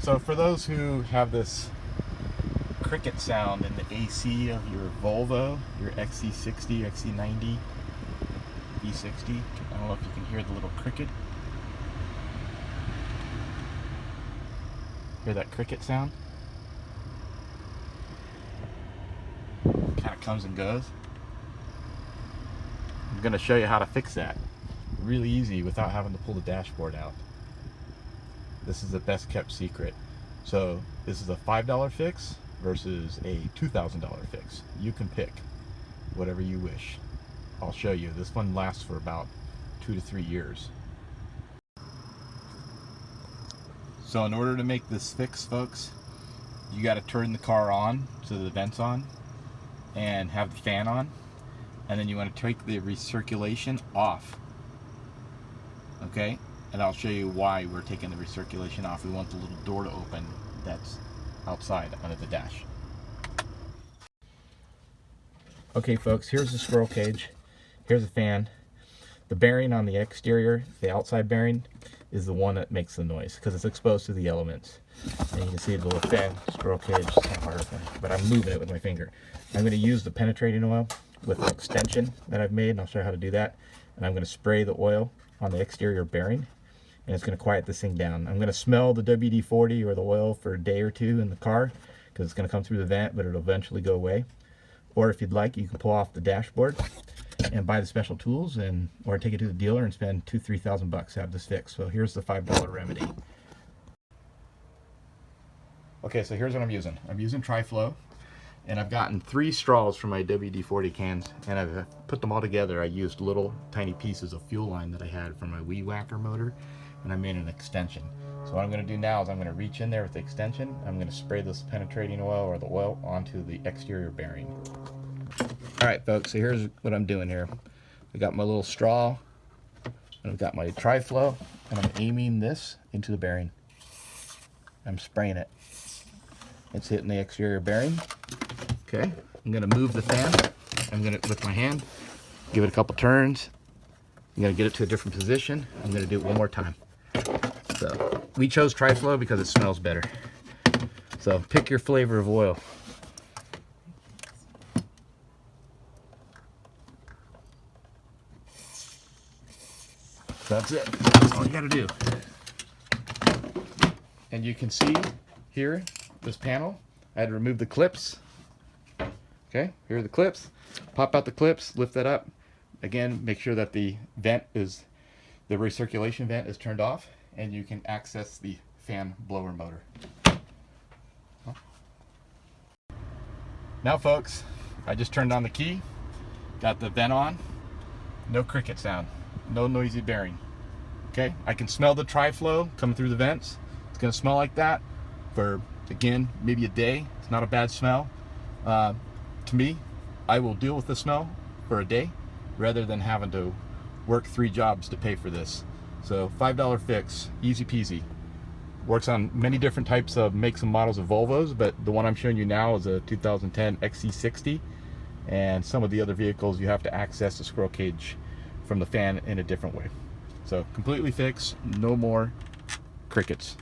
So for those who have this cricket sound in the AC of your Volvo, your XC60, XC90, V60, I don't know if you can hear the little cricket. Hear that cricket sound? Kind of comes and goes. I'm going to show you how to fix that. Really easy without having to pull the dashboard out. This is the best kept secret. So this is a $5 fix versus a $2,000 fix. You can pick whatever you wish. I'll show you. This one lasts for about 2 to 3 years. So in order to make this fix, folks, you got to turn the car on so the vent's on and have the fan on, and then you want to take the recirculation off. Okay, and I'll show you why we're taking the recirculation off. We want the little door to open that's outside under the dash. Okay folks, here's the squirrel cage, here's the fan. The bearing on the exterior, the outside bearing, is the one that makes the noise because it's exposed to the elements. And you can see the little fan, squirrel cage, it's kind of hard, but I'm moving it with my finger. I'm going to use the penetrating oil with an extension that I've made, and I'll show you how to do that. And I'm going to spray the oil on the exterior bearing, and it's going to quiet this thing down. I'm going to smell the WD-40 or the oil for a day or two in the car because it's going to come through the vent, but it'll eventually go away. Or if you'd like, you can pull off the dashboard and buy the special tools, or take it to the dealer and spend $2,000-3,000 to have this fixed. So here's the $5 remedy. Okay, so here's what I'm using. I'm using Tri-Flow, and I've gotten 3 straws from my WD-40 cans, and I've put them all together. I used little tiny pieces of fuel line that I had from my Weed Whacker motor, and I made an extension. So what I'm going to do now is I'm going to reach in there with the extension. I'm going to spray this penetrating oil or the oil onto the exterior bearing. Alright folks, so here's what I'm doing here. I got my little straw, and I've got my Tri-Flow, and I'm aiming this into the bearing. I'm spraying it. It's hitting the exterior bearing. Okay, I'm going to move the fan. I'm going to, with my hand, give it a couple turns. I'm going to get it to a different position. I'm going to do it one more time. So we chose Tri-Flow because it smells better. So pick your flavor of oil. That's it. That's all you gotta do. And you can see here, this panel, I had to remove the clips. Okay, here are the clips. Pop out the clips, lift that up. Again, make sure that the recirculation vent is turned off, and you can access the fan blower motor. Now folks, I just turned on the key, got the vent on, no cricket sound. No noisy bearing. Okay, I can smell the Tri-Flow coming through the vents. It's going to smell like that for, again, maybe a day. It's not a bad smell. To me, I will deal with the smell for a day rather than having to work 3 jobs to pay for this. So $5 fix, easy peasy. Works on many different types of makes and models of Volvos, but the one I'm showing you now is a 2010 XC60, and some of the other vehicles you have to access the squirrel cage from the fan in a different way. So completely fixed, no more crickets.